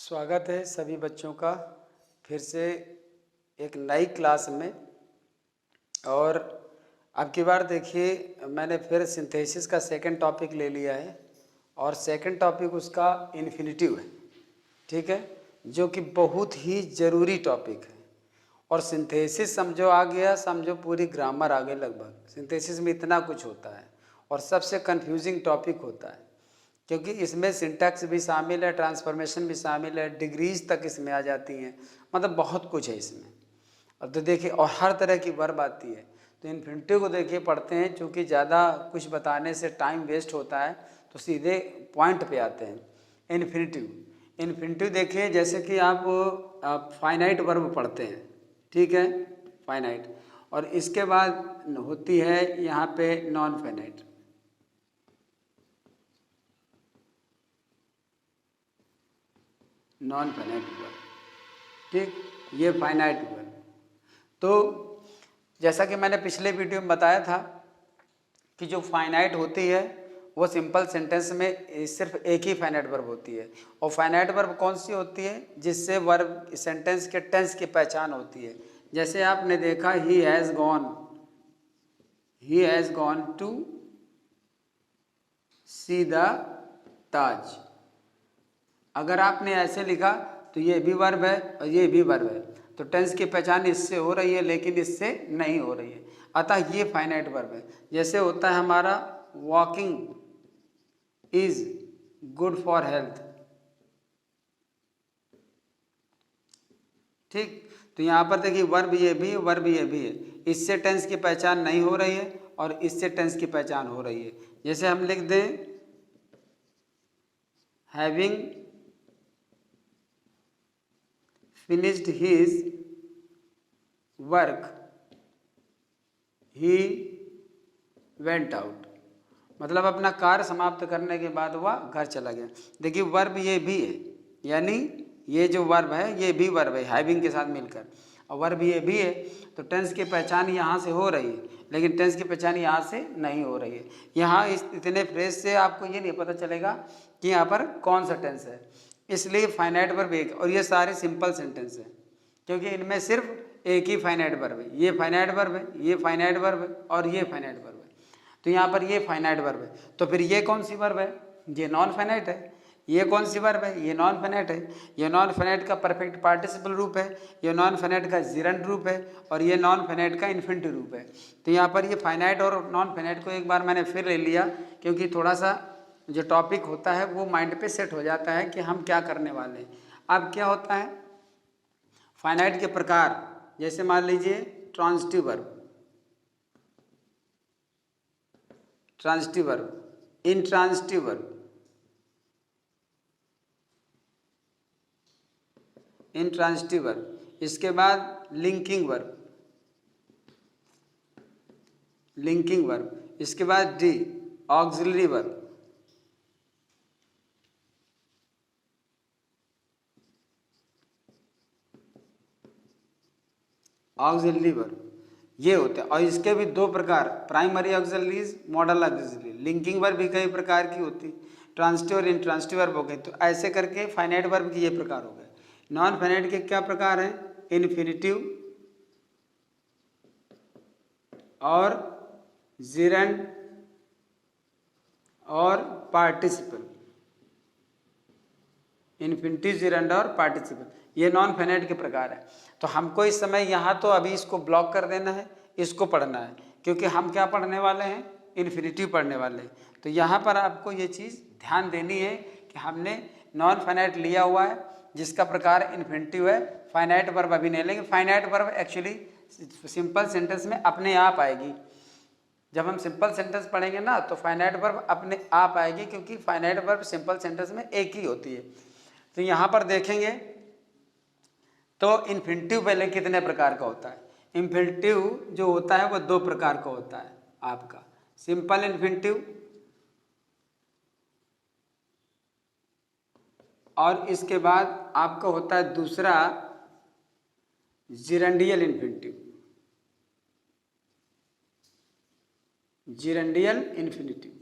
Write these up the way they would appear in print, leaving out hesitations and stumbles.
स्वागत है सभी बच्चों का फिर से एक नई क्लास में। और अब की बार देखिए मैंने फिर सिंथेसिस का सेकंड टॉपिक ले लिया है और सेकंड टॉपिक उसका इन्फिनिटिव है, ठीक है, जो कि बहुत ही ज़रूरी टॉपिक है। और सिंथेसिस समझो आ गया, समझो पूरी ग्रामर आ गई लगभग। सिंथेसिस में इतना कुछ होता है और सबसे कंफ्यूजिंग टॉपिक होता है क्योंकि इसमें सिंटैक्स भी शामिल है, ट्रांसफॉर्मेशन भी शामिल है, डिग्रीज तक इसमें आ जाती हैं, मतलब बहुत कुछ है इसमें। अब तो देखिए, और हर तरह की वर्ब आती है। तो इन्फिनिटिव को देखिए पढ़ते हैं, चूँकि ज़्यादा कुछ बताने से टाइम वेस्ट होता है तो सीधे पॉइंट पे आते हैं। इन्फिनिटिव देखिए, जैसे कि आप फाइनाइट वर्ब पढ़ते हैं, ठीक है, फाइनाइट, और इसके बाद होती है यहाँ पे non finite. Non finite verb, ठीक, ये फाइनाइट वर्ब। तो जैसा कि मैंने पिछले वीडियो में बताया था कि जो फाइनाइट होती है वो सिंपल सेंटेंस में सिर्फ एक ही फाइनाइट वर्ब होती है। और फाइनाइट वर्ब कौन सी होती है? जिससे वर्ब सेंटेंस के टेंस की पहचान होती है। जैसे आपने देखा he has gone to see the Taj. अगर आपने ऐसे लिखा तो ये भी वर्ब है और ये भी वर्ब है, तो टेंस की पहचान इससे हो रही है लेकिन इससे नहीं हो रही है। अतः ये फाइनाइट वर्ब है। जैसे होता है हमारा walking is good for health, ठीक। तो यहाँ पर देखिए वर्ब ये भी है, वर्ब ये भी है। इससे टेंस की पहचान नहीं हो रही है और इससे टेंस की पहचान हो रही है। जैसे हम लिख दें having finished his work he went out, मतलब अपना कार्य समाप्त करने के बाद वह घर चला गया। देखिए वर्ब ये भी है, यानी ये जो वर्ब है ये भी वर्ब है हैविंग के साथ मिलकर, और वर्ब ये भी है। तो टेंस की पहचान यहाँ से हो रही है लेकिन टेंस की पहचान यहाँ से नहीं हो रही है। यहाँ इस इतने फ्रेज से आपको ये नहीं पता चलेगा कि यहाँ पर कौन सा टेंस है। इसलिए फाइनाइट वर्ब एक, और ये सारे सिंपल सेंटेंस है क्योंकि इनमें सिर्फ एक ही फाइनाइट वर्ब है। ये फाइनाइट वर्ब है, ये फाइनाइट वर्ब है और ये फाइनाइट वर्ब है। तो यहाँ पर ये फाइनाइट वर्ब है, तो फिर ये कौन सी वर्ब है? ये नॉन फाइनाइट है। ये कौन सी वर्ब है? ये नॉन फाइनाइट है। ये नॉन फाइनाइट का परफेक्ट पार्टिसिपल रूप है, ये नॉन फाइनाइट का जिरंड रूप है और ये नॉन फाइनाइट का इन्फिनिटिव रूप है। तो यहाँ पर ये फाइनाइट और नॉन फाइनाइट को एक बार मैंने फिर ले लिया क्योंकि थोड़ा सा जो टॉपिक होता है वो माइंड पे सेट हो जाता है कि हम क्या करने वाले हैं। अब क्या होता है फाइनाइट के प्रकार, जैसे मान लीजिए transitive verb, transitive verb, intransitive verb, intransitive verb, इसके बाद लिंकिंग वर्ब, लिंकिंग वर्ब, इसके बाद D auxiliary verb, auxiliary verb, ये होते हैं। और इसके भी दो प्रकार, primary auxiliaries, model auxiliary. Linking verb भी कई प्रकार की होती, ट्रांजिटिव और इंट्रांजिटिव वर्ब हो गए। तो ऐसे करके फाइनाइट वर्ब के ये प्रकार हो गए। नॉन फाइनाइट के क्या प्रकार हैं? इन्फिनिटिव और जिरंड और पार्टिसिपल, इन्फिनिटिव, जिरंड और पार्टिसिपल, ये नॉन फाइनाइट के प्रकार है। तो हमको इस समय यहाँ तो अभी इसको ब्लॉक कर देना है, इसको पढ़ना है क्योंकि हम क्या पढ़ने वाले हैं? इन्फिनिटिव पढ़ने वाले हैं। तो यहाँ पर आपको ये चीज़ ध्यान देनी है कि हमने नॉन फाइनाइट लिया हुआ है जिसका प्रकार इन्फिनिटिव है। फाइनाइट वर्ब अभी नहीं लेंगे। Finite verb actually simple sentence में अपने आप आएगी। जब हम सिंपल सेंटेंस पढ़ेंगे ना तो फाइनाइट वर्ब अपने आप आएगी क्योंकि फाइनाइट वर्ब सिंपल सेंटेंस में एक ही होती है। तो यहाँ पर देखेंगे तो इन्फिनिटिव पहले कितने प्रकार का होता है? इन्फिनिटिव जो होता है वो दो प्रकार का होता है आपका, सिंपल इन्फिनिटिव और इसके बाद आपका होता है दूसरा जिरंडियल इन्फिनिटिव, जिरंडियल इन्फिनिटिव,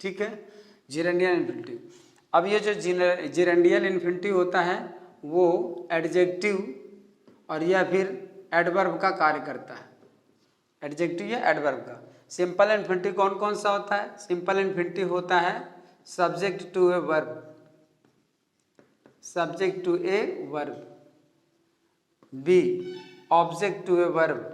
ठीक है। जिरेंडियल इन्फिनिटिव। अब ये जो जिरेंडियल इन्फिनिटिव होता है वो एडजेक्टिव और या फिर एडवर्ब का कार्य करता है, एडजेक्टिव या एडवर्ब का। सिंपल इन्फिनिटिव कौन कौन सा होता है? सिंपल इन्फिनिटिव होता है subject to a verb, subject to a verb, B object to a verb,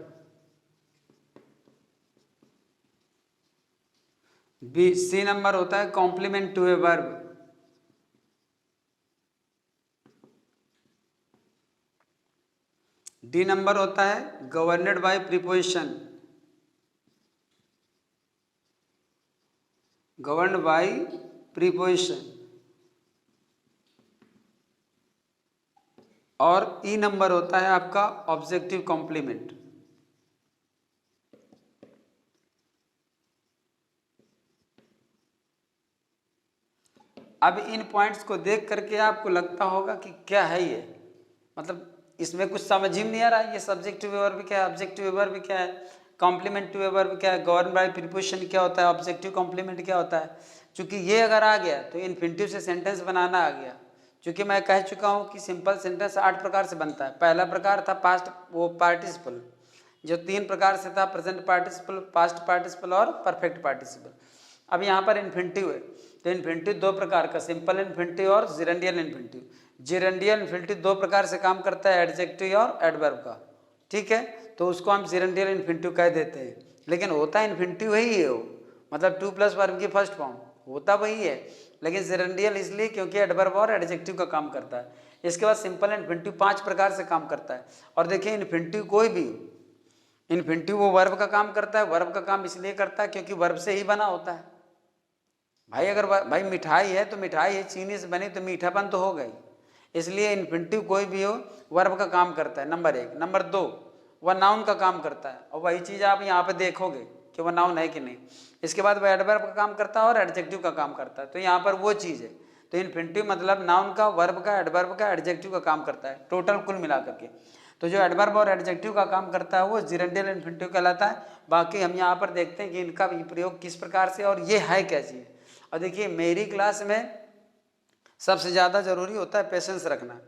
B C number होता है complement to a verb, D number होता है governed by preposition, governed by preposition, और ई नंबर होता है आपका ऑब्जेक्टिव कॉम्प्लीमेंट। अब इन points को देख करके आपको लगता होगा कि क्या है ये, मतलब इसमें कुछ समझ ही नहीं आ रहा है। ये सब्जेक्टिव वर्ब क्या है, ऑब्जेक्टिव वर्ब क्या है, कॉम्प्लीमेंट वर्ब क्या है, गवर्न बाय प्रीपोजिशन क्या होता है, ऑब्जेक्टिव कॉम्प्लीमेंट क्या होता है। चूंकि ये अगर आ गया तो इन्फिनिटिव से सेंटेंस बनाना आ गया। चूंकि मैं कह चुका हूँ कि सिंपल सेंटेंस 8 प्रकार से बनता है। पहला प्रकार था पास्ट वो पार्टिसिपल, जो 3 प्रकार से था, प्रेजेंट पार्टिसिपल, पास्ट पार्टिसिपल और परफेक्ट पार्टिसिपल। अब यहाँ पर इन्फिनिटिव है तो इन्फिनिटिव 2 प्रकार का, सिंपल इन्फिनिटिव और जिरेंडियल इन्फिनिटिव। जिरेंडियल इन्फिनिटिव 2 प्रकार से काम करता है, एडजेक्टिव और एडवर्ब का, ठीक है। तो उसको हम जिरेंडियल इन्फिनिटिव कह देते हैं, लेकिन होता इन्फिनिटिव वही है वो, मतलब 2 प्लस वर्ब की फर्स्ट फॉर्म होता वही है, लेकिन जिरेंडियल इसलिए क्योंकि एडवर्ब और एडजेक्टिव का काम करता है। इसके बाद सिंपल इन्फिनिटिव 5 प्रकार से काम करता है। और देखिए इन्फिनिटिव कोई भी, इन्फिनिटिव वो वर्ब का काम करता है। वर्ब का काम इसलिए करता है क्योंकि वर्ब से ही बना होता है। भाई अगर भाई मिठाई है तो मिठाई है, चीनी से बनी तो मीठापन तो हो गई, इसलिए इन्फिनिटिव कोई भी हो वर्ब का काम करता है, नंबर 1। नंबर 2 वह नाउन का काम करता है, और वही चीज़ आप यहाँ पे देखोगे कि वह नाउन है कि नहीं। इसके बाद वह एडवर्ब का काम करता है और एडजेक्टिव का काम करता है, तो यहाँ पर वो चीज़ है। तो इन्फिनिटिव मतलब नाउन का, वर्ब का, एडवर्ब का, एडजेक्टिव का काम करता है, टोटल कुल मिला करके। तो जो एडवर्ब और एडजेक्टिव का काम करता है वो जिरेंडियल इन्फिनिटिव कहलाता है। बाकी हम यहाँ पर देखते हैं कि इनका प्रयोग किस प्रकार से और ये है क्या चीज़। और देखिए मेरी क्लास में सबसे ज़्यादा ज़रूरी होता है पेशेंस रखना,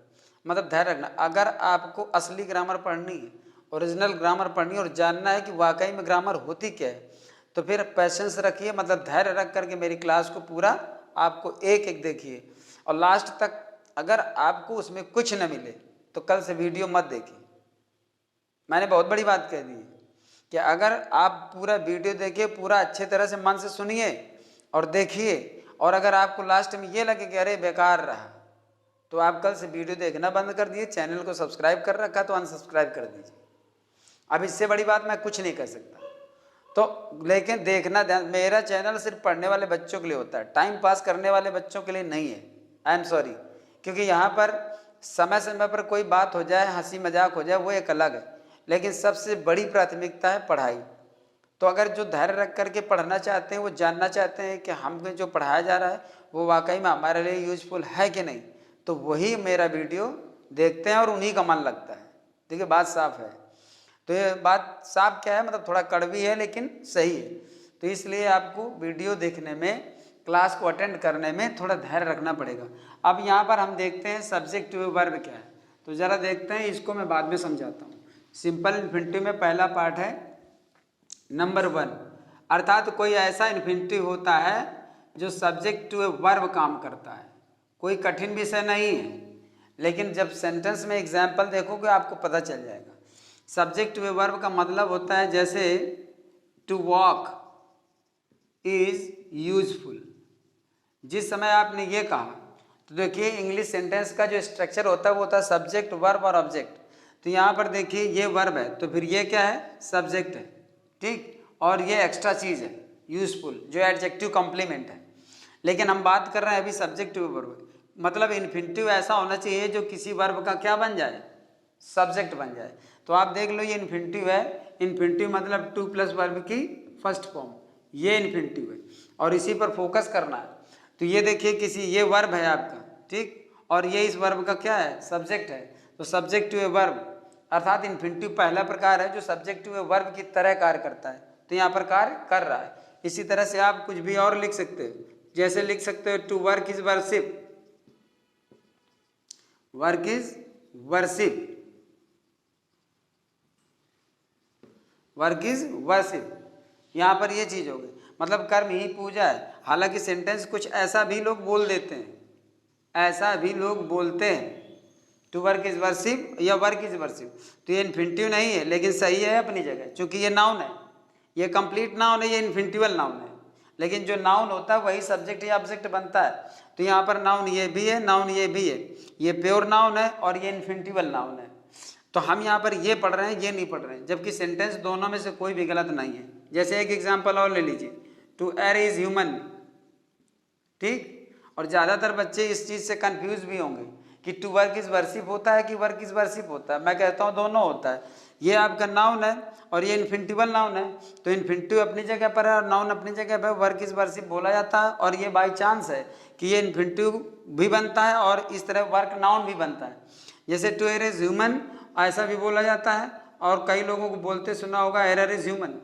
मतलब धैर्य रखना। अगर आपको असली ग्रामर पढ़नी है, ओरिजिनल ग्रामर पढ़नी है और जानना है कि वाकई में ग्रामर होती क्या है, तो फिर पेशेंस रखिए, मतलब धैर्य रख करके मेरी क्लास को पूरा आपको एक एक देखिए, और लास्ट तक अगर आपको उसमें कुछ न मिले तो कल से वीडियो मत देखिए। मैंने बहुत बड़ी बात कह दी है कि अगर आप पूरा वीडियो देखिए, पूरा अच्छे तरह से मन से सुनिए और देखिए, और अगर आपको लास्ट में ये लगे कि अरे बेकार रहा, तो आप कल से वीडियो देखना बंद कर दिए। चैनल को सब्सक्राइब कर रखा तो अनसब्सक्राइब कर दीजिए। अब इससे बड़ी बात मैं कुछ नहीं कर सकता। तो लेकिन देखना ध्यान, मेरा चैनल सिर्फ पढ़ने वाले बच्चों के लिए होता है, टाइम पास करने वाले बच्चों के लिए नहीं है। आई एम सॉरी, क्योंकि यहाँ पर समय समय पर कोई बात हो जाए, हंसी मजाक हो जाए, वो एक अलग है, लेकिन सबसे बड़ी प्राथमिकता है पढ़ाई। तो अगर जो धैर्य रख करके पढ़ना चाहते हैं, वो जानना चाहते हैं कि हमें जो पढ़ाया जा रहा है वो वाकई में हमारे लिए यूजफुल है कि नहीं, तो वही मेरा वीडियो देखते हैं और उन्हीं का मन लगता है। देखिए बात साफ है। तो ये बात साफ क्या है, मतलब थोड़ा कड़वी है लेकिन सही है। तो इसलिए आपको वीडियो देखने में, क्लास को अटेंड करने में थोड़ा धैर्य रखना पड़ेगा। अब यहाँ पर हम देखते हैं सब्जेक्ट वर्ब क्या है, तो ज़रा देखते हैं, इसको मैं बाद में समझाता हूँ। सिंपल इन्फिनिटिव में पहला पार्ट है नंबर 1, अर्थात कोई ऐसा इन्फिनिटिव होता है जो सब्जेक्ट टू ए वर्ब काम करता है। कोई कठिन विषय नहीं है, लेकिन जब सेंटेंस में एग्जाम्पल देखोगे आपको पता चल जाएगा। सब्जेक्ट टू ए वर्ब का मतलब होता है जैसे टू वॉक इज यूजफुल। जिस समय आपने ये कहा तो देखिए इंग्लिश सेंटेंस का जो स्ट्रक्चर होता है वो होता है सब्जेक्ट, वर्ब और ऑब्जेक्ट। तो यहाँ पर देखिए ये वर्ब है तो फिर ये क्या है, सब्जेक्ट है, ठीक, और ये एक्स्ट्रा चीज़ है यूजफुल, जो एडजेक्टिव कॉम्प्लीमेंट है। लेकिन हम बात कर रहे हैं अभी सब्जेक्टिव वर्ब, मतलब इन्फिनिटिव ऐसा होना चाहिए जो किसी वर्ब का क्या बन जाए, सब्जेक्ट बन जाए। तो आप देख लो ये इन्फिनिटिव है, इन्फिनिटिव मतलब 2 प्लस वर्ब की फर्स्ट फॉर्म, ये इन्फिनिटिव है और इसी पर फोकस करना है। तो ये देखिए किसी, ये वर्ब है आपका, ठीक, और ये इस वर्ब का क्या है, सब्जेक्ट है। तो सब्जेक्ट टू ए वर्ब अर्थात इन्फिनिटिव पहला प्रकार है जो सब्जेक्ट टू ए वर्ब की तरह कार्य करता है, तो यहाँ पर कार्य कर रहा है। इसी तरह से आप कुछ भी और लिख सकते हैं, जैसे लिख सकते हो to work is worship, work is worship, work is worship. यहाँ पर ये चीज होगी, मतलब कर्म ही पूजा है। हालांकि सेंटेंस कुछ ऐसा भी लोग बोल देते हैं, ऐसा भी लोग बोलते हैं टू वर्क इज वर्शिप या वर्क इज वर्शिप, तो ये इन्फिनिटिव नहीं है लेकिन सही है अपनी जगह, क्योंकि ये नाउन है, ये कंप्लीट नाउन है, ये इन्फिनिटिवल नाउन है। लेकिन जो नाउन होता है वही सब्जेक्ट या ऑब्जेक्ट बनता है। तो यहाँ पर नाउन ये भी है, नाउन ये भी है, ये प्योर नाउन है और ये इन्फिनिटिवल नाउन है। तो हम यहाँ पर ये पढ़ रहे हैं, ये नहीं पढ़ रहे हैं, जबकि सेंटेंस दोनों में से कोई भी गलत नहीं है। जैसे एक एग्जाम्पल और ले लीजिए, टू एयर इज ह्यूमन, ठीक। और ज़्यादातर बच्चे इस चीज़ से कंफ्यूज भी होंगे कि टू वर्क इज वर्शिप होता है कि वर्क इज वर्शिप होता है। मैं कहता हूँ दोनों होता है। ये आपका नाउन है और ये इन्फिनिटिवल नाउन है, तो इन्फिनिटिव अपनी जगह पर है और नाउन अपनी जगह पर, वर्क इज वर्शिप बोला जाता है। और ये बाई चांस है कि ये इन्फिनिटिव भी बनता है और इस तरह वर्क नाउन भी बनता है। जैसे टू एयर इज ह्यूमन ऐसा भी बोला जाता है, और कई लोगों को बोलते सुना होगा एरर इज ह्यूमन।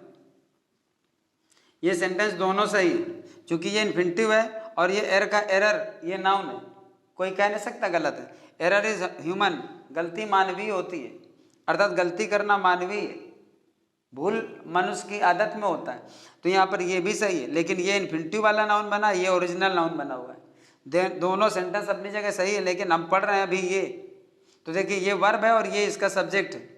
ये सेंटेंस दोनों सही है, क्योंकि ये इन्फिनिटिव है और ये एर का एरर ये नाउन है, कोई कह नहीं सकता गलत है। एरर इज ह्यूमन, गलती मानवीय होती है, अर्थात गलती करना मानवीय है, भूल मनुष्य की आदत में होता है। तो यहाँ पर ये भी सही है, लेकिन ये इन्फिनिटिव वाला नाउन बना, ये ओरिजिनल नाउन बना हुआ है। दोनों सेंटेंस अपनी जगह सही है, लेकिन हम पढ़ रहे हैं अभी ये। तो देखिए ये वर्ब है और ये इसका सब्जेक्ट है,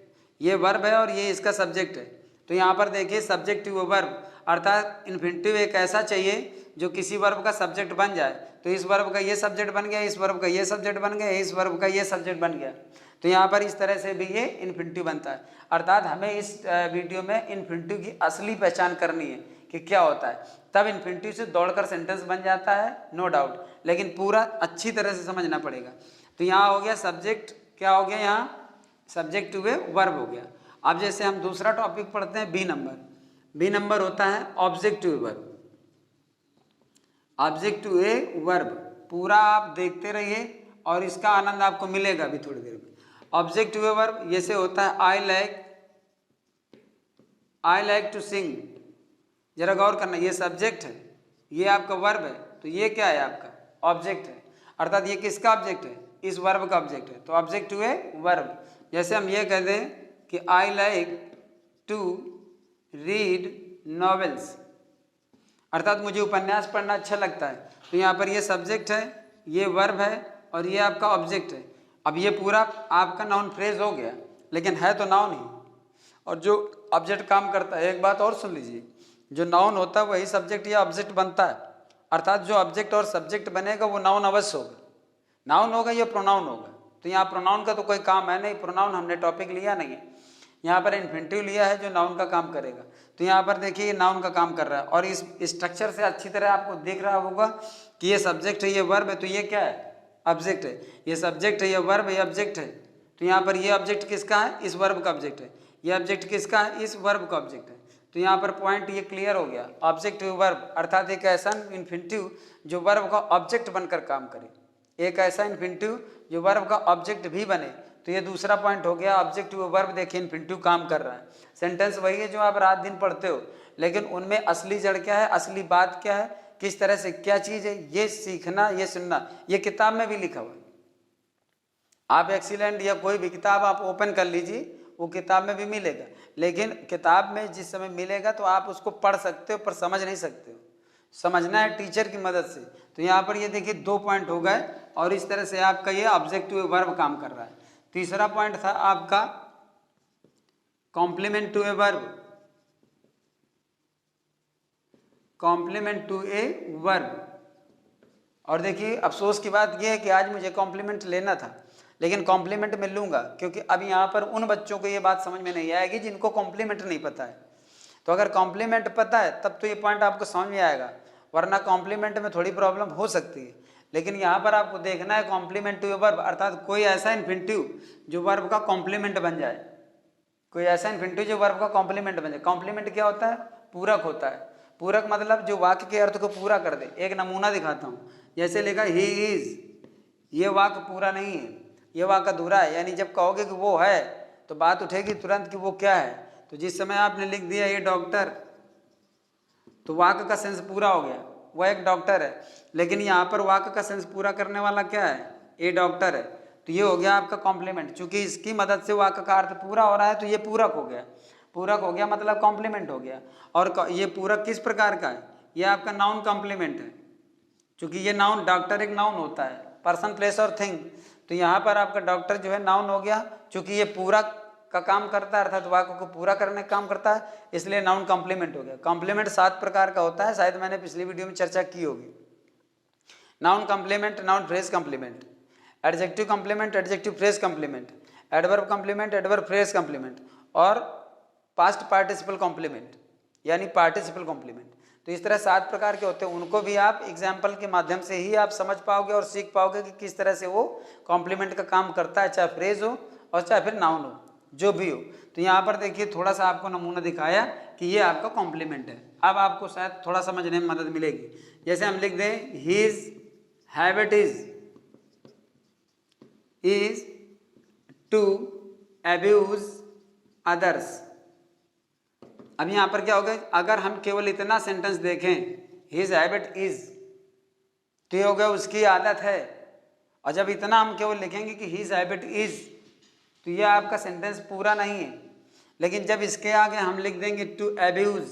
ये वर्ब है और ये इसका सब्जेक्ट है। तो यहाँ पर देखिए सब्जेक्टिव वर्ब, अर्थात इन्फिनिटिव एक ऐसा चाहिए जो किसी वर्ब का सब्जेक्ट बन जाए। तो इस वर्ब का ये सब्जेक्ट बन गया, इस वर्ब का ये सब्जेक्ट बन गया, इस वर्ब का ये सब्जेक्ट बन गया। तो यहाँ पर इस तरह से भी ये इन्फिनिटिव बनता है। अर्थात हमें इस वीडियो में इन्फिनिटिव की असली पहचान करनी है कि क्या होता है, तब इन्फिनिटिव से दौड़कर सेंटेंस बन जाता है, नो डाउट, लेकिन पूरा अच्छी तरह से समझना पड़ेगा। तो यहाँ हो गया सब्जेक्ट, क्या हो गया यहाँ सब्जेक्ट टू ए वर्ब हो गया। अब जैसे हम दूसरा टॉपिक पढ़ते हैं, बी नंबर। बी नंबर होता है object to a verb. Object to a verb पूरा आप देखते रहिए और इसका आनंद आपको मिलेगा अभी थोड़ी देर में। ऑब्जेक्ट टू ए वर्ब जैसे होता है आई लाइक टू सिंग। जरा गौर करना, ये सब्जेक्ट है, ये आपका वर्ब है, तो ये क्या है आपका ऑब्जेक्ट है, अर्थात ये किसका ऑब्जेक्ट है, इस वर्ब का ऑब्जेक्ट है। तो ऑब्जेक्ट टू ए वर्ब, जैसे हम ये कह दें कि I like to read novels, अर्थात मुझे उपन्यास पढ़ना अच्छा लगता है। तो यहाँ पर ये सब्जेक्ट है, ये वर्ब है और ये आपका ऑब्जेक्ट है। अब ये पूरा आपका नाउन फ्रेज हो गया, लेकिन है तो नाउन ही, और जो ऑब्जेक्ट काम करता है। एक बात और सुन लीजिए, जो नाउन होता है वही सब्जेक्ट या ऑब्जेक्ट बनता है, अर्थात जो ऑब्जेक्ट और सब्जेक्ट बनेगा वो नाउन अवश्य होगा, नाउन होगा या प्रोनाउन होगा। तो यहाँ प्रोनाउन का तो कोई काम है नहीं, प्रोनाउन हमने टॉपिक लिया नहीं है, यहाँ पर इन्फिनिटिव लिया है जो नाउन का काम करेगा। तो यहाँ पर देखिए ये नाउन का काम कर रहा है, और इस स्ट्रक्चर से अच्छी तरह आपको दिख रहा होगा कि ये सब्जेक्ट है, ये वर्ब है, तो ये क्या है ऑब्जेक्ट है, ये सब्जेक्ट है, ये वर्ब है, ये ऑब्जेक्ट है। तो यहाँ पर ये ऑब्जेक्ट किसका है, इस वर्ब का ऑब्जेक्ट है, ये ऑब्जेक्ट किसका है, इस वर्ब का ऑब्जेक्ट है। तो यहाँ पर पॉइंट ये क्लियर हो गया, ऑब्जेक्ट वर्ब अर्थात एक ऐसा इन्फिनिटिव जो वर्ब का ऑब्जेक्ट बनकर काम करे, एक ऐसा इन्फिनिटिव जो वर्ब का ऑब्जेक्ट भी बने। तो ये दूसरा पॉइंट हो गया, ऑब्जेक्टिव वर्ब देखिए इन्फिनिटिव काम कर रहा है। सेंटेंस वही है जो आप रात दिन पढ़ते हो, लेकिन उनमें असली जड़ क्या है, असली बात क्या है, किस तरह से क्या चीज़ है, ये सीखना, ये सुनना, ये किताब में भी लिखा हुआ है। आप एक्सीलेंट या कोई भी किताब आप ओपन कर लीजिए, वो किताब में भी मिलेगा, लेकिन किताब में जिस समय मिलेगा तो आप उसको पढ़ सकते हो पर समझ नहीं सकते हो, समझना है टीचर की मदद से। तो यहाँ पर ये देखिए 2 पॉइंट हो गए, और इस तरह से आपका ये ऑब्जेक्टिव वर्ब काम कर रहा है। तीसरा पॉइंट था आपका complement to a verb, complement to a verb. और देखिए अफसोस की बात यह है कि आज मुझे कॉम्प्लीमेंट लेना था, लेकिन कॉम्प्लीमेंट मैं लूँगा, क्योंकि अब यहाँ पर उन बच्चों को ये बात समझ में नहीं आएगी जिनको कॉम्प्लीमेंट नहीं पता है। तो अगर कॉम्प्लीमेंट पता है तब तो ये पॉइंट आपको समझ में आएगा, वरना कॉम्प्लीमेंट में थोड़ी प्रॉब्लम हो सकती है। लेकिन यहाँ पर आपको देखना है कॉम्प्लीमेंट टू ए वर्ब, अर्थात कोई ऐसा इन्फिनिटिव जो वर्ब का कॉम्प्लीमेंट बन जाए, कोई ऐसा इन्फिनिटिव जो वर्ब का कॉम्प्लीमेंट बन जाए। कॉम्प्लीमेंट क्या होता है, पूरक होता है। पूरक मतलब जो वाक्य के अर्थ को पूरा कर दे। एक नमूना दिखाता हूँ, जैसे लिखा ही इज, ये वाक्य पूरा नहीं है, ये वाक्य अधूरा है, यानी जब कहोगे कि वो है तो बात उठेगी तुरंत कि वो क्या है। तो जिस समय आपने लिख दिया ये डॉक्टर, तो वाक्य का सेंस पूरा हो गया, वो एक डॉक्टर है, लेकिन यहाँ पर वाक्य का सेंस पूरा करने वाला क्या है, ए डॉक्टर है। तो ये हो गया आपका कॉम्प्लीमेंट। चूंकि इसकी मदद से वाक्य का अर्थ पूरा हो रहा है तो ये पूरक हो गया। पूरक हो गया मतलब कॉम्प्लीमेंट हो गया। और ये पूरक किस प्रकार का है, ये आपका नाउन कॉम्प्लीमेंट है। चूंकि ये नाउन, डॉक्टर एक नाउन होता है, पर्सन प्लेस और थिंग। तो यहाँ पर आपका डॉक्टर जो है नाउन हो गया। चूंकि ये पूरक का काम करता है अर्थात वाक्य को पूरा करने का काम करता है, इसलिए नाउन कॉम्प्लीमेंट हो गया। कॉम्प्लीमेंट 7 प्रकार का होता है, शायद मैंने पिछली वीडियो में चर्चा की होगी। Noun complement, noun phrase complement, adjective complement, adjective phrase complement, adverb complement, adverb phrase complement, और पास्ट पार्टिसिपल कॉम्प्लीमेंट यानी पार्टिसिपल कॉम्प्लीमेंट। तो इस तरह 7 प्रकार के होते हैं। उनको भी आप एग्जाम्पल के माध्यम से ही आप समझ पाओगे और सीख पाओगे कि किस तरह से वो कॉम्प्लीमेंट का काम करता है, चाहे फ्रेज हो और चाहे फिर नाउन हो, जो भी हो। तो यहाँ पर देखिए थोड़ा सा आपको नमूना दिखाया कि ये आपका कॉम्प्लीमेंट है। अब आपको शायद थोड़ा समझने में मदद मिलेगी। जैसे हम लिख दें his habit is to abuse others. अब यहाँ पर क्या होगा, अगर हम केवल इतना सेंटेंस देखें हिज हैबिट इज, तो ये हो गया उसकी आदत है। और जब इतना हम केवल लिखेंगे कि हिज हैबिट इज, तो ये आपका सेंटेंस पूरा नहीं है। लेकिन जब इसके आगे हम लिख देंगे टू अब्यूज,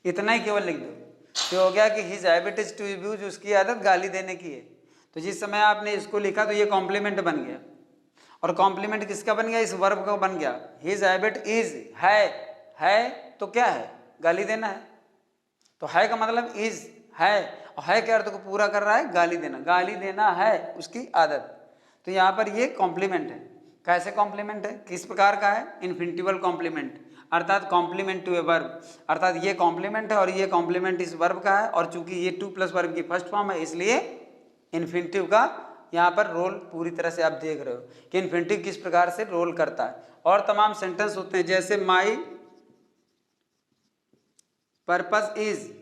इतना ही केवल लिख दो, तो हो गया कि his habit is to abuse, उसकी आदत गाली देने की है। तो जिस समय आपने इसको लिखा तो ये कॉम्प्लीमेंट बन गया। और कॉम्प्लीमेंट किसका बन गया, इस वर्ब का बन गया। हिज हैबिट इज है तो क्या है, गाली देना है। तो है का मतलब इज है, और है के अर्थ को पूरा कर रहा है, गाली देना। गाली देना है उसकी आदत। तो यहाँ पर ये कॉम्प्लीमेंट है। कैसे कॉम्प्लीमेंट है, किस प्रकार का है, इन्फिनिटिवल कॉम्प्लीमेंट, अर्थात कॉम्प्लीमेंट टू ए वर्ब। अर्थात ये कॉम्प्लीमेंट है और ये कॉम्प्लीमेंट इस वर्ब का है। और चूंकि ये टू प्लस वर्ब की फर्स्ट फॉर्म है, इसलिए इन्फिनिटिव का यहाँ पर रोल पूरी तरह से आप देख रहे हो कि इन्फिनिटिव किस प्रकार से रोल करता है। और तमाम सेंटेंस होते हैं, जैसे माई पर्पस इज।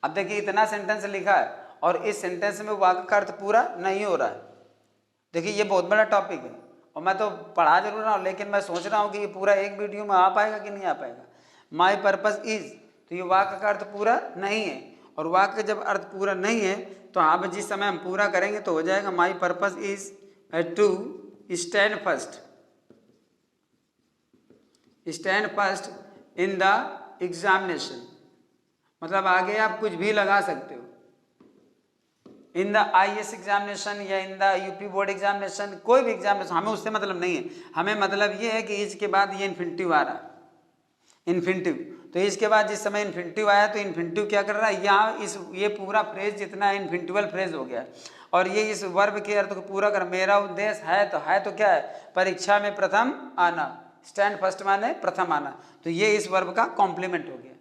अब देखिए इतना सेंटेंस लिखा है और इस सेंटेंस में वाक्य का अर्थ पूरा नहीं हो रहा है। देखिए ये बहुत बड़ा टॉपिक है और मैं तो पढ़ा जरूर रहा हूँ, लेकिन मैं सोच रहा हूँ कि ये पूरा एक वीडियो में आ पाएगा कि नहीं आ पाएगा। माई पर्पस इज, तो ये वाक्य का अर्थ पूरा नहीं है। और वाक्य जब अर्थ पूरा नहीं है तो अब जिस समय हम पूरा करेंगे तो हो जाएगा my purpose is to stand first in the examination. मतलब आगे आप कुछ भी लगा सकते हो, इन द IAS एग्जामिनेशन या in the UP board examination, कोई भी एग्जामिनेशन, हमें उससे मतलब नहीं है। हमें मतलब ये है कि इसके बाद ये इन्फिनिटिव आ रहा है, इन्फिनिटिव। तो इसके बाद जिस समय इन्फिनिटिव आया तो इन्फिनिटिव क्या कर रहा है, यहाँ ये पूरा फ्रेज जितना इन्फिनिटिवल फ्रेज हो गया। और ये इस वर्ब के अर्थ को पूरा कर, मेरा उद्देश्य है तो क्या है, परीक्षा में प्रथम आना। स्टैंड फर्स्ट माने प्रथम आना, तो ये इस वर्ब का कॉम्प्लीमेंट हो गया।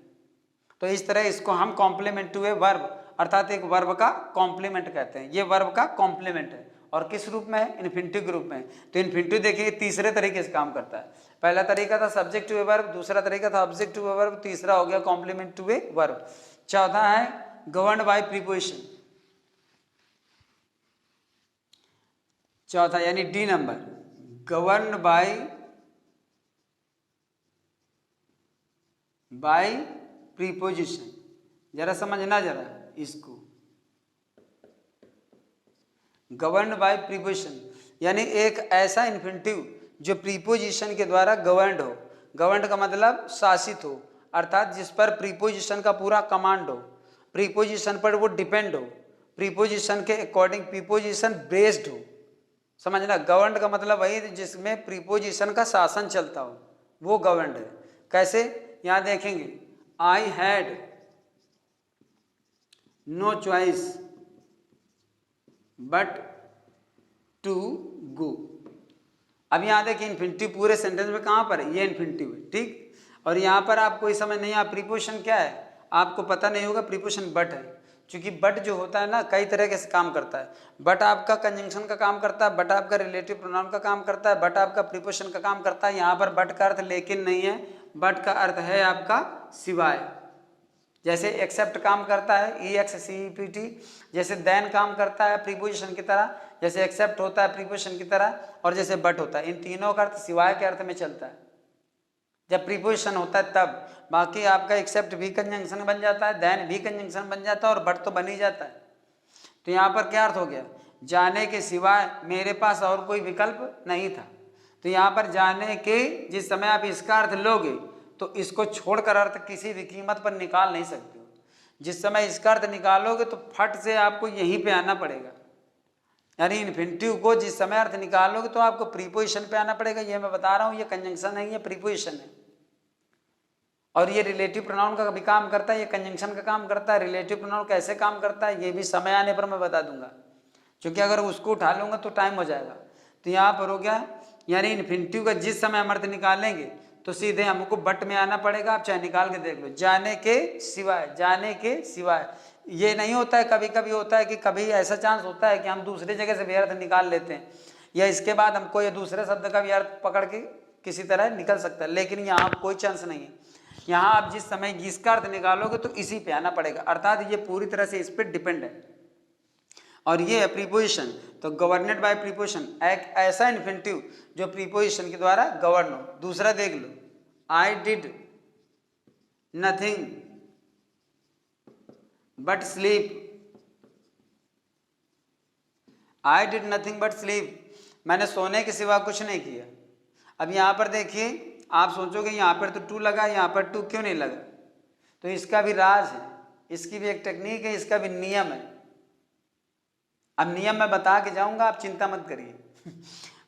तो इस तरह इसको हम कॉम्प्लीमेंट टू ए वर्ब, अर्थात एक वर्ब का कॉम्प्लीमेंट कहते हैं। ये वर्ब का कॉम्प्लीमेंट है और किस रूप में है, इन्फिनिटिव के रूप में। तो इन्फिनिटिव देखिए तीसरे तरीके से काम करता है। पहला तरीका था सब्जेक्ट टू ए वर्ब, दूसरा तरीका था ऑब्जेक्ट टू ए वर्ब, तीसरा हो गया कॉम्प्लीमेंट टू ए वर्ब। चौथा है गवर्न्ड बाय प्रीपोजिशन। चौथा यानी D number, governed by preposition. जरा समझना जरा इसको, गवर्न्ड बाय प्रीपोजिशन यानी एक ऐसा इन्फिनिटिव जो प्रीपोजिशन के द्वारा गवर्न्ड हो। गवर्न्ड का मतलब शासित हो, अर्थात जिस पर प्रीपोजिशन का पूरा कमांड हो, प्रीपोजिशन पर वो डिपेंड हो, प्रीपोजिशन के अकॉर्डिंग प्रीपोजिशन बेस्ड हो। समझना, गवर्न्ड का मतलब वही जिसमें प्रीपोजिशन का शासन चलता हो, वो गवर्न्ड है। कैसे, यहाँ देखेंगे, I had no choice but to go. अब यहाँ देखिए इन्फिनिटिव पूरे सेंटेंस में कहाँ पर है, ये इन्फिनिटिव है, ठीक। और यहाँ पर आपको इस समय नहीं, आप प्रीपोजिशन क्या है आपको पता नहीं होगा, प्रीपोजिशन बट है। क्योंकि बट जो होता है ना कई तरह से काम करता है। बट आपका कंजंक्शन का काम करता है, बट आपका रिलेटिव प्रोनाउन का काम करता है, बट आपका प्रीपोजिशन का काम करता है। यहाँ पर बट का अर्थ लेकिन नहीं है, बट का अर्थ है आपका सिवाय। जैसे एक्सेप्ट काम करता है EXCEPT, जैसे देन काम करता है प्रीपोजिशन की तरह, जैसे एक्सेप्ट होता है प्रीपोजिशन की तरह, और जैसे बट होता है। इन तीनों का अर्थ सिवाय के अर्थ में चलता है। जब प्रीपोजिशन होता है तब। बाकी आपका एक्सेप्ट भी कंजंक्शन बन जाता है, देन भी कंजंक्शन बन जाता है और बट तो बन ही जाता है। तो यहाँ पर क्या अर्थ हो गया, जाने के सिवाय मेरे पास और कोई विकल्प नहीं था। तो यहाँ पर जाने के जिस समय आप इसका अर्थ लोगे तो इसको छोड़कर अर्थ किसी भी कीमत पर निकाल नहीं सकते हो। जिस समय इसका अर्थ निकालोगे तो फट से आपको यहीं पे आना पड़ेगा, यानी इन्फिनिटिव को जिस समय अर्थ निकालोगे तो आपको प्रीपोजिशन पे आना पड़ेगा। ये मैं बता रहा हूँ, ये कंजंक्शन है, ये प्रीपोजिशन है। और ये रिलेटिव प्रोनाउन का भी काम करता है, ये कंजंक्शन का काम करता है। रिलेटिव प्रोनाउन कैसे काम करता है ये भी समय आने पर मैं बता दूंगा, क्योंकि अगर उसको उठा लूंगा तो टाइम हो जाएगा। तो यहाँ पर हो गया, यानी इन्फिनिटिव का जिस समय हम अर्थ निकालेंगे तो सीधे हमको बट में आना पड़ेगा। आप चाहे निकाल के देख लो, जाने के सिवाय, जाने के सिवाय। ये नहीं होता है, कभी कभी होता है कि कभी ऐसा चांस होता है कि हम दूसरी जगह से भी अर्थ निकाल लेते हैं, या इसके बाद हमको ये दूसरे शब्द का भी अर्थ पकड़ के किसी तरह निकल सकता है, लेकिन यहाँ कोई चांस नहीं है। यहाँ आप जिस समय जिसका अर्थ निकालोगे तो इसी पे आना पड़ेगा, अर्थात ये पूरी तरह से इस पर डिपेंड है। और ये है प्रीपोजिशन, तो गवर्नेड बाय प्रीपोजिशन, एक ऐसा इन्फिनिटिव जो प्रीपोजिशन के द्वारा गवर्न हो। दूसरा देख लो, I did nothing but sleep, I did nothing but sleep, मैंने सोने के सिवा कुछ नहीं किया। अब यहाँ पर देखिए, आप सोचोगे यहाँ पर तो टू लगा, यहाँ पर टू क्यों नहीं लगा, तो इसका भी राज है, इसकी भी एक टेक्निक है, इसका भी नियम है। अब नियम मैं बता के जाऊंगा, आप चिंता मत करिए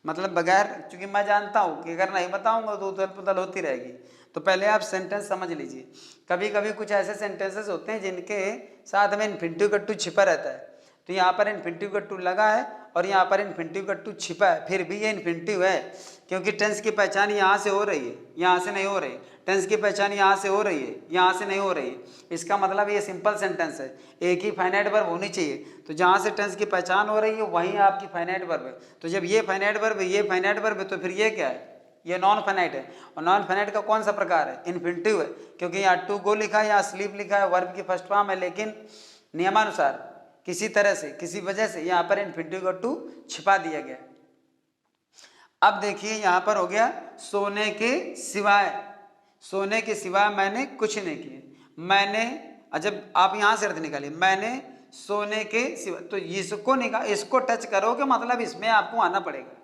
मतलब बगैर, क्योंकि मैं जानता हूँ कि अगर नहीं बताऊंगा तो उथल पुथल होती रहेगी। तो पहले आप सेंटेंस समझ लीजिए। कभी कभी कुछ ऐसे सेंटेंसेस होते हैं जिनके साथ में इन्फिनिटिव का टू छिपा रहता है। तो यहाँ पर इन्फिनिटिव का टू लगा है और यहाँ पर इन्फिनिटिव का टू छिपा है, फिर भी ये इन्फिनिटिव है, क्योंकि टेंस की पहचान यहाँ से हो रही है, यहाँ से नहीं हो रही। टेंस की पहचान यहाँ से हो रही है, यहाँ से नहीं हो रही। इसका मतलब ये सिंपल सेंटेंस है, एक ही फाइनाइट वर्ब होनी चाहिए। तो जहाँ से टेंस की पहचान हो रही है वहीं आपकी फाइनाइट वर्ब है। तो जब ये फाइनाइट वर्ब है, ये फाइनाइट वर्ब है, तो फिर ये क्या है, ये नॉन फाइनाइट है। और नॉन फाइनाइट का कौन सा प्रकार है, इन्फिनिटिव है, क्योंकि यहाँ टू गो लिखा है, यहाँ स्लीप लिखा है, वर्ब की फर्स्ट फॉर्म है, लेकिन नियमानुसार किसी तरह से, किसी वजह से यहाँ पर इन्फिनिटिव का टू छिपा दिया गया। अब देखिए यहाँ पर हो गया सोने के सिवाय, सोने के सिवाय मैंने कुछ नहीं किया। मैंने, जब आप यहाँ से अर्थ निकालिए, मैंने सोने के सिवाय, तो इसको निकाल, इसको टच करोगे मतलब इसमें आपको आना पड़ेगा।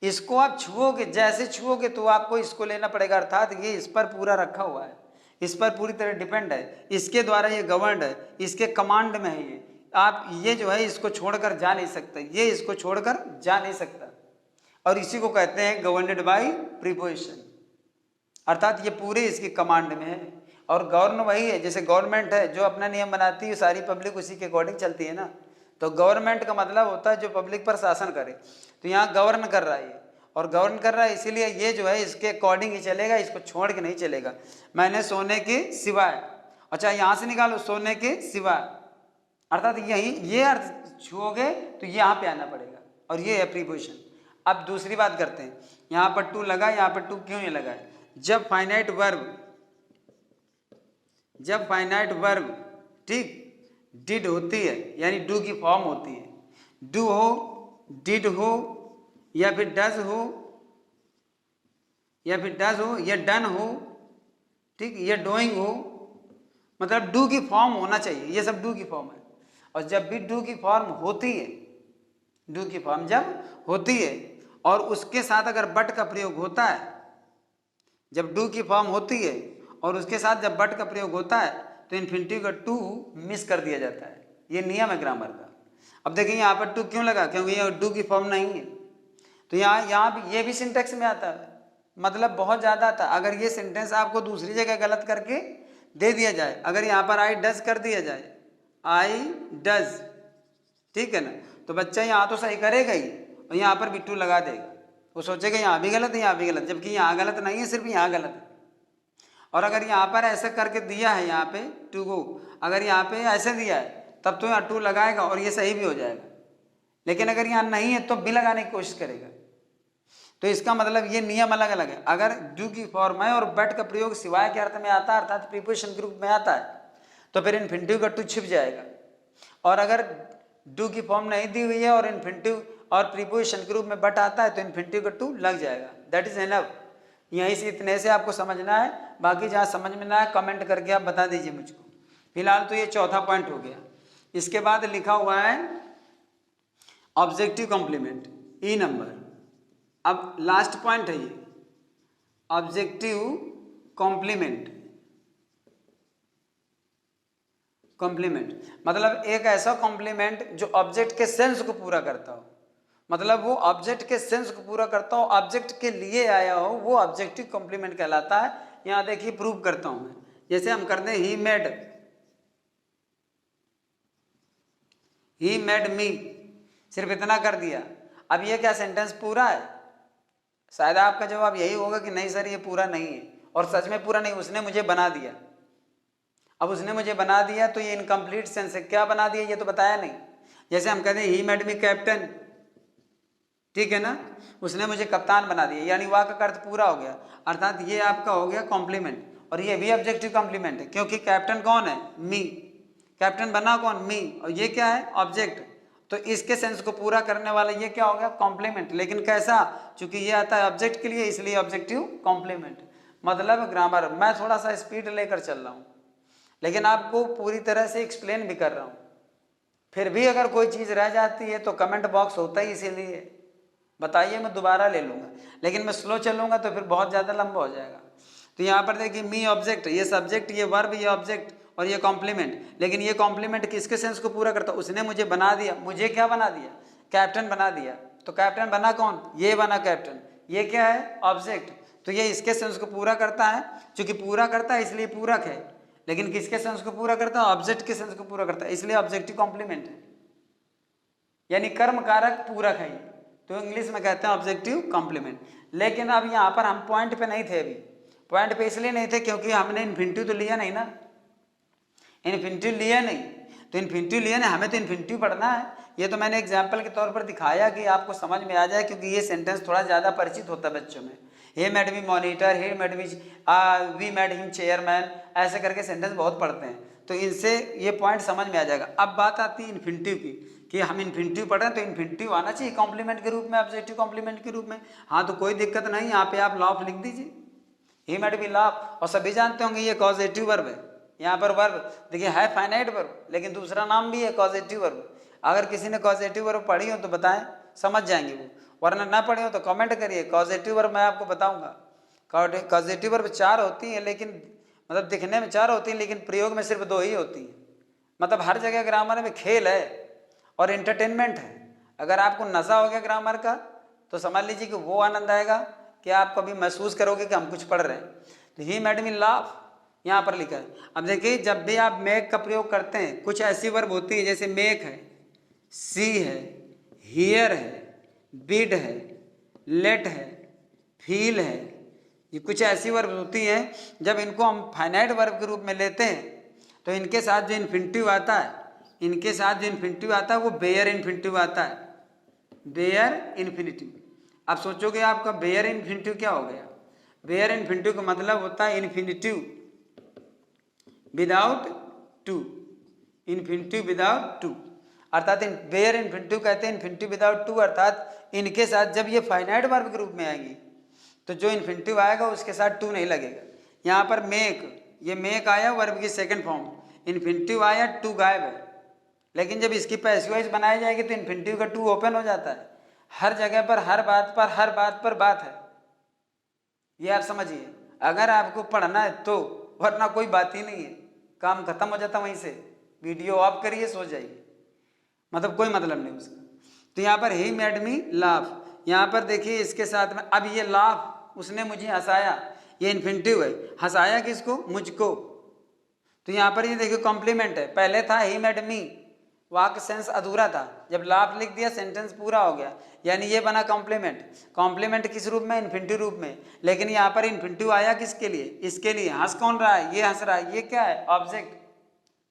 इसको आप छुओगे, जैसे छुओगे तो आपको इसको लेना पड़ेगा, अर्थात ये इस पर पूरा रखा हुआ है, इस पर पूरी तरह डिपेंड है, इसके द्वारा ये गवर्नड है, इसके कमांड में है ये। आप ये जो है इसको छोड़कर जा नहीं सकते, ये इसको छोड़कर जा नहीं सकता, और इसी को कहते हैं गवर्नेड बाय प्रीपोजिशन, अर्थात ये पूरे इसकी कमांड में है। और गवर्न वही है, जैसे गवर्नमेंट है जो अपना नियम बनाती है, सारी पब्लिक उसी के अकॉर्डिंग चलती है ना। तो गवर्नमेंट का मतलब होता है जो पब्लिक पर शासन करे। तो यहाँ गवर्न कर रहा है, और गवर्न कर रहा है, इसीलिए ये जो है इसके अकॉर्डिंग ही चलेगा, इसको छोड़ के नहीं चलेगा। मैंने सोने के सिवाय, अच्छा यहाँ से निकालो सोने के सिवाय, अर्थात यही ये अर्थ छुओगे तो यहाँ पे आना पड़ेगा, और ये है प्रीपोजिशन। अब दूसरी बात करते हैं, यहाँ पर टू लगा, यहाँ पर टू क्यों नहीं लगा है। जब फाइनाइट वर्ब ठीक डिड होती है, यानी डू की फॉर्म होती है, डू हो, डिड हो, या फिर डज हो, या डन हो, ठीक, या डूइंग हो, मतलब डू की फॉर्म होना चाहिए, ये सब डू की फॉर्म है। और जब भी डू की फॉर्म होती है, डू की फॉर्म जब होती है और उसके साथ अगर बट का प्रयोग होता है, जब डू की फॉर्म होती है और उसके साथ जब बट का प्रयोग होता है तो इन्फिनिटिव का टू मिस कर दिया जाता है। ये नियम है ग्रामर का। अब देखिए यहाँ पर टू क्यों लगा, क्योंकि ये डू की फॉर्म नहीं है। तो यहाँ भी ये भी सिंटेक्स में आता है, मतलब बहुत ज़्यादा आता है। अगर ये सेंटेंस आपको दूसरी जगह गलत करके दे दिया जाए, अगर यहाँ पर आई डज कर दिया जाए, आई डज, ठीक है ना, तो बच्चा यहाँ तो सही करेगा ही, और यहाँ पर भी टू लगा देगा। वो सोचेगा यहाँ भी गलत है, यहाँ भी गलत, जबकि यहाँ गलत नहीं है, सिर्फ यहाँ गलत है। और अगर यहाँ पर ऐसे करके दिया है, यहाँ पे टू गो, अगर यहाँ पे ऐसे दिया है तब तो यहाँ टू लगाएगा और ये सही भी हो जाएगा। लेकिन अगर यहाँ नहीं है तो भी लगाने की कोशिश करेगा। तो इसका मतलब ये नियम अलग अलग है। अगर डू की फॉर्म है और बट का प्रयोग सिवाय के अर्थ में आता है, अर्थात प्रीपोजिशन ग्रुप में आता है, तो फिर इन्फिनिटिव का टू छिप जाएगा। और अगर डू की फॉर्म नहीं दी हुई है और इन्फिनिटिव और प्रीपोजिशन ग्रुप में बट आता है तो इन्फिनिटिव का टू लग जाएगा। That is enough. यहीं से इतने से आपको समझना है, बाकी जहाँ समझ में ना आए कमेंट करके आप बता दीजिए मुझको। फिलहाल तो ये चौथा पॉइंट हो गया। इसके बाद लिखा हुआ है ऑब्जेक्टिव कॉम्प्लीमेंट, ई नंबर। अब लास्ट पॉइंट है ये, ऑब्जेक्टिव कॉम्प्लीमेंट। कॉम्प्लीमेंट मतलब एक ऐसा कॉम्प्लीमेंट जो ऑब्जेक्ट के सेंस को पूरा करता हो, मतलब वो ऑब्जेक्ट के सेंस को पूरा करता हो, ऑब्जेक्ट के लिए आया हो, वो ऑब्जेक्टिव कॉम्प्लीमेंट कहलाता है। यहां देखिए प्रूव करता हूं मैं, जैसे हम करते हैं ही मेड मी, सिर्फ इतना कर दिया। अब ये क्या सेंटेंस पूरा है? शायद आपका जवाब यही होगा कि नहीं सर ये पूरा नहीं है, और सच में पूरा नहीं, उसने मुझे बना दिया। अब उसने मुझे बना दिया तो ये इनकम्प्लीट सेंस है, क्या बना दिया ये तो बताया नहीं। जैसे हम कहते हैं ही मेड मी कैप्टन, ठीक है ना, उसने मुझे कप्तान बना दिया, यानी वाक्य का अर्थ पूरा हो गया, अर्थात ये आपका हो गया कॉम्प्लीमेंट। और ये भी ऑब्जेक्टिव कॉम्प्लीमेंट है, क्योंकि कैप्टन कौन है? मी, कैप्टन बना कौन? मी, और ये क्या है? ऑब्जेक्ट। तो इसके सेंस को पूरा करने वाला ये क्या हो गया? कॉम्प्लीमेंट। लेकिन कैसा? चूंकि ये आता है ऑब्जेक्ट के लिए, इसलिए ऑब्जेक्टिव कॉम्प्लीमेंट। मतलब ग्रामर मैं थोड़ा सा स्पीड लेकर चल रहा हूँ, लेकिन आपको पूरी तरह से एक्सप्लेन भी कर रहा हूँ। फिर भी अगर कोई चीज़ रह जाती है तो कमेंट बॉक्स होता ही इसीलिए, बताइए, मैं दोबारा ले लूँगा। लेकिन मैं स्लो चलूँगा तो फिर बहुत ज़्यादा लंबा हो जाएगा। तो यहाँ पर देखिए मी ऑब्जेक्ट, ये सब्जेक्ट, ये वर्ब, ये ऑब्जेक्ट और ये कॉम्प्लीमेंट। लेकिन ये कॉम्प्लीमेंट किसके सेंस को पूरा करता? उसने मुझे बना दिया। मुझे क्या बना दिया? कैप्टन बना दिया। तो कैप्टन बना कौन? ये बना कैप्टन। ये क्या है? ऑब्जेक्ट। तो ये इसके सेंस को पूरा करता है, क्योंकि पूरा करता है इसलिए पूरक है। लेकिन किसके सेंस को पूरा करता है? ऑब्जेक्ट के सेंस को पूरा करता है, इसलिए ऑब्जेक्टिव कॉम्प्लीमेंट है, यानी कर्म कारक पूरक है। तो इंग्लिश में कहते हैं ऑब्जेक्टिव कॉम्प्लीमेंट। लेकिन अब यहाँ पर हम पॉइंट पे नहीं थे। अभी पॉइंट पे इसलिए नहीं थे क्योंकि हमने इन्फिनिटिव तो लिया नहीं ना, इन्फिनिटिव लिया नहीं। तो इन्फिनिटिव लिया नहीं, हमें तो इन्फिनिटिव पढ़ना है। ये तो मैंने एग्जाम्पल के तौर पर दिखाया कि आपको समझ में आ जाए, क्योंकि ये सेंटेंस थोड़ा ज़्यादा परिचित होता है बच्चों में। He made me monitor, he made me we made him chairman, ऐसे करके सेंटेंस बहुत पढ़ते हैं, तो इनसे ये पॉइंट समझ में आ जाएगा। अब बात आती है इन्फिनिटिव की, कि हम इन्फिनिटिव पढ़ रहे हैं तो इन्फिनिटिव आना चाहिए कॉम्प्लीमेंट के रूप में, ऑब्जेक्टिव कॉम्प्लीमेंट के रूप में। हाँ तो कोई दिक्कत नहीं, यहाँ पे आप लॉफ लिख दीजिए, ही मेड मी लॉफ। और सभी जानते होंगे ये कॉजेटिव वर्ब है। यहाँ पर वर्ब देखिए है फाइनाइट वर्ब, लेकिन दूसरा नाम भी है कॉजेटिव वर्ब। अगर किसी ने कॉजेटिव वर्ब पढ़ी हो तो बताएं, समझ जाएंगे वो, वरना ना पढ़े हो तो कमेंट करिए। कॉजेटिव वर्ब मैं आपको बताऊंगा। कॉजेटिव वर्ब 4 होती है, लेकिन मतलब दिखने में 4 होती है, लेकिन प्रयोग में सिर्फ 2 ही होती है। मतलब हर जगह ग्रामर में खेल है और एंटरटेनमेंट है। अगर आपको नशा हो गया ग्रामर का तो समझ लीजिए कि वो आनंद आएगा कि आप कभी महसूस करोगे कि हम कुछ पढ़ रहे हैं। तो ही मेड मी लाफ यहाँ पर लिखा है। अब देखिए जब भी आप मेक का प्रयोग करते हैं, कुछ ऐसी वर्ब होती है जैसे मेक है, सी है, हियर है, बिड है, लेट है, फील है, ये कुछ ऐसी वर्ब होती हैं जब इनको हम फाइनाइट वर्ब के रूप में लेते हैं तो इनके साथ जो इन्फिनिटिव आता है, इनके साथ जो इन्फिनिटिव आता है वो बेयर इन्फिनिटिव आता है, बेयर इन्फिनिटिव। आप सोचोगे आपका बेयर इन्फिनिटिव क्या हो गया? बेयर इन्फिनिटिव का मतलब होता है infinitive without to, infinitive without to, अर्थात बेयर इन्फिनिटिव कहते हैं इन्फिनिटिव विदाउट टू, अर्थात इनके साथ जब ये फाइनाइट वर्ब के रूप में आएंगी तो जो इन्फिनिटिव आएगा उसके साथ टू नहीं लगेगा। यहाँ पर मेक, ये मेक आया वर्ब की सेकंड फॉर्म, इन्फिनिटिव आया, टू गायब है। लेकिन जब इसकी पैसिव वॉइस बनाई जाएगी तो इन्फिनिटिव का टू ओपन हो जाता है। हर जगह पर, हर बात पर बात है, ये आप समझिए। अगर आपको पढ़ना है तो, वरना कोई बात ही नहीं है, काम खत्म हो जाता वहीं से, वीडियो ऑफ करिए सो जाइए, मतलब कोई मतलब नहीं उसका। तो यहाँ पर ही मेड मी लाफ, यहाँ पर देखिए इसके साथ में अब ये लाफ, उसने मुझे हंसाया, ये इन्फिनिटिव है, हंसाया किसको? मुझको। तो यहाँ पर ये देखिए कॉम्प्लीमेंट है, पहले था ही मेड मी, वाक्य सेंस अधूरा था, जब लाफ लिख दिया सेंटेंस पूरा हो गया, यानी ये बना कॉम्प्लीमेंट। कॉम्प्लीमेंट किस रूप में? इन्फिनिटिव रूप में। लेकिन यहाँ पर इन्फिनिटिव आया किसके लिए? इसके लिए। हंस कौन रहा है? ये हंस रहा है, ये क्या है? ऑब्जेक्ट।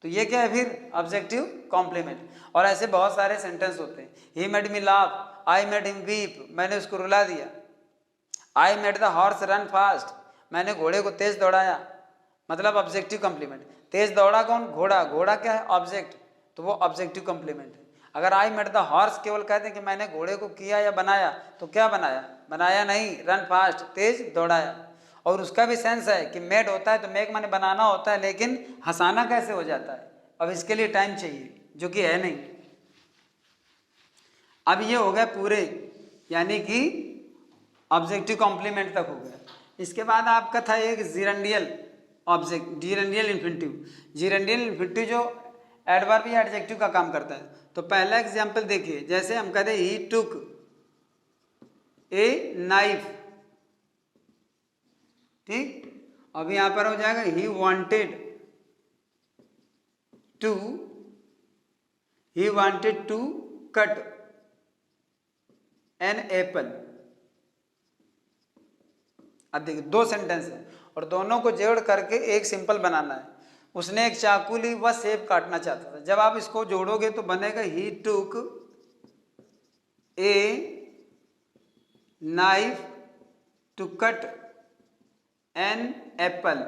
तो ये क्या है फिर? Objective complement. और ऐसे बहुत सारे सेंटेंस होते हैं। He made me laugh, I made him weep, मैंने उसको रुला दिया। I made the horse run fast, मैंने घोड़े को तेज दौड़ाया, मतलब ऑब्जेक्टिव कॉम्प्लीमेंट। तेज दौड़ा कौन? घोड़ा। घोड़ा क्या है? ऑब्जेक्ट, तो वो ऑब्जेक्टिव कॉम्प्लीमेंट है। अगर आई मेड द हॉर्स केवल कहते हैं कि मैंने घोड़े को किया या बनाया, तो क्या बनाया? बनाया नहीं, रन फास्ट, तेज दौड़ाया। और उसका भी सेंस है कि मेड होता है तो मेक माने बनाना होता है, लेकिन हंसाना कैसे हो जाता है? अब इसके लिए टाइम चाहिए, जो कि है नहीं। अब ये हो गया पूरे, यानी कि ऑब्जेक्टिव कॉम्प्लीमेंट तक हो गया। इसके बाद आपका था एक जिरेंडियल ऑब्जेक्ट, जिरेंडियल इन्फिनिटिव। जिरेंडियल इन्फिनिटिव जो एडवर्ब या एडजेक्टिव का काम करता है। तो पहला एग्जाम्पल देखिए, जैसे हम कहते हैं ही टुक ए नाइफ, ठीक। अब यहां पर हो जाएगा he wanted to cut an apple. अब देखिए दो सेंटेंस है और दोनों को जोड़ करके एक सिंपल बनाना है। उसने एक चाकू ली, वह सेब काटना चाहता था। जब आप इसको जोड़ोगे तो बनेगा he took a knife to cut an apple.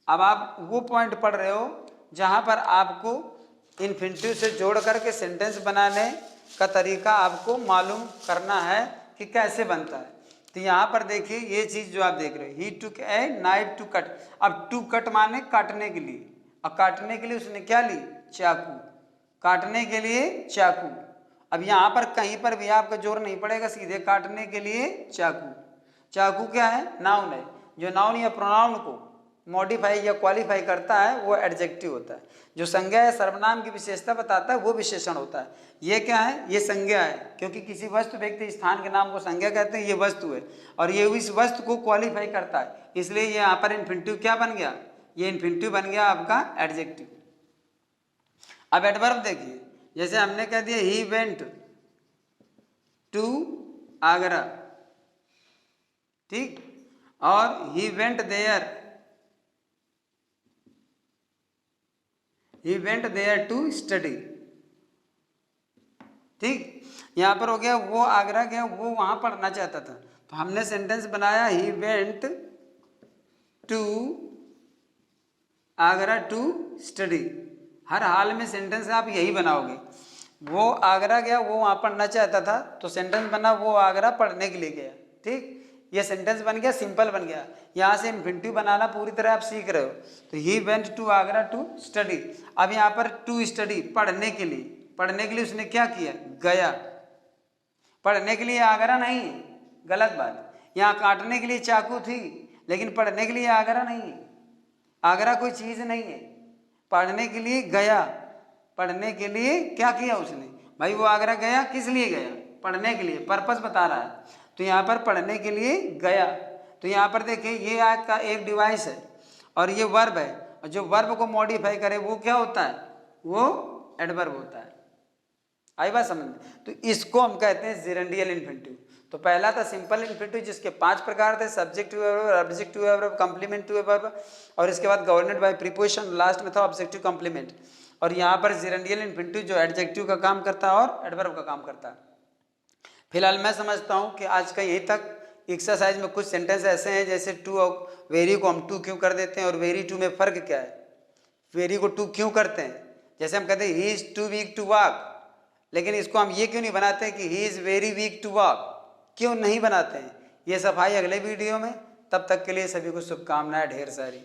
अब आप वो पॉइंट पढ़ रहे हो जहां पर आपको इन्फिनिटिव से जोड़ करके सेंटेंस बनाने का तरीका आपको मालूम करना है कि कैसे बनता है। तो यहाँ पर देखिए ये चीज़ जो आप देख रहे हो, ही took a knife to cut. अब टू कट माने काटने के लिए, और काटने के लिए उसने क्या ली? चाकू। काटने के लिए चाकू। अब यहाँ पर कहीं पर भी आपका जोर नहीं पड़ेगा, सीधे काटने के लिए चाकू। चाकू क्या है? नाउन है। जो नाउन या प्रोनाउन को मॉडिफाई या क्वालिफाई करता है वो एडजेक्टिव होता है। जो संज्ञा या सर्वनाम की विशेषता बताता है वो विशेषण होता है। ये क्या है? ये संज्ञा है, क्योंकि किसी वस्तु व्यक्ति स्थान के नाम को संज्ञा कहते हैं। ये वस्तु है और ये इस वस्तु को क्वालिफाई करता है, इसलिए ये यहाँ पर इन्फिनिटिव क्या बन गया? ये इन्फिनिटिव बन गया आपका एडजेक्टिव। अब एडवर्ब देखिए, जैसे हमने कह दिया ही वेंट टू आगरा, ठीक, और he went there to study, ठीक। यहां पर हो गया वो आगरा गया, वो वहां पढ़ना चाहता था। तो हमने सेंटेंस बनाया he went to Agra to study. हर हाल में सेंटेंस आप यही बनाओगे। वो आगरा गया, वो वहां पढ़ना चाहता था, तो सेंटेंस बना वो आगरा पढ़ने के लिए गया, ठीक। ये सेंटेंस बन गया, सिंपल बन गया। यहाँ से इन्फिनिटिव बनाना पूरी तरह आप सीख रहे हो। तो he went to Agra to study. अब यहाँ पर टू स्टडी, पढ़ने के लिए। पढ़ने के लिए उसने क्या किया? गया। पढ़ने के लिए आगरा नहीं, गलत बात। यहाँ काटने के लिए चाकू थी, लेकिन पढ़ने के लिए आगरा नहीं है। आगरा कोई चीज नहीं है। पढ़ने के लिए गया। पढ़ने के लिए क्या किया उसने? भाई वो आगरा गया, किस लिए गया? पढ़ने के लिए। पर्पस बता रहा है। तो यहाँ पर पढ़ने के लिए गया। तो यहाँ पर देखिए ये आपका एक डिवाइस है और ये वर्ब है, और जो वर्ब को मॉडिफाई करे वो क्या होता है? वो एडवर्ब होता है। आई बात समझ में? तो इसको हम कहते हैं जिरेंडियल इन्फिनिटिव। तो पहला था सिंपल इन्फिनिटिव, जिसके 5 प्रकार थे: subjective verb, objective verb, complementive verb, और इसके बाद गवर्नेड बाय प्रीपोजिशन। लास्ट में था ऑब्जेक्टिव कॉम्प्लीमेंट। और यहाँ पर जिरेंडियल इन्फिनिटिव जो एडजेक्टिव का काम करता है और एडवर्ब का काम करता है। फिलहाल मैं समझता हूँ कि आज का यही तक। एक्सरसाइज में कुछ सेंटेंस ऐसे हैं, जैसे टू और वेरी को हम टू क्यों कर देते हैं और वेरी टू में फ़र्क क्या है? वेरी को टू क्यों करते हैं? जैसे हम कहते हैं he is too weak to walk, लेकिन इसको हम ये क्यों नहीं बनाते हैं कि he is very weak to walk? क्यों नहीं बनाते हैं? ये सफाई अगले वीडियो में। तब तक के लिए सभी को शुभकामनाएं ढेर सारी।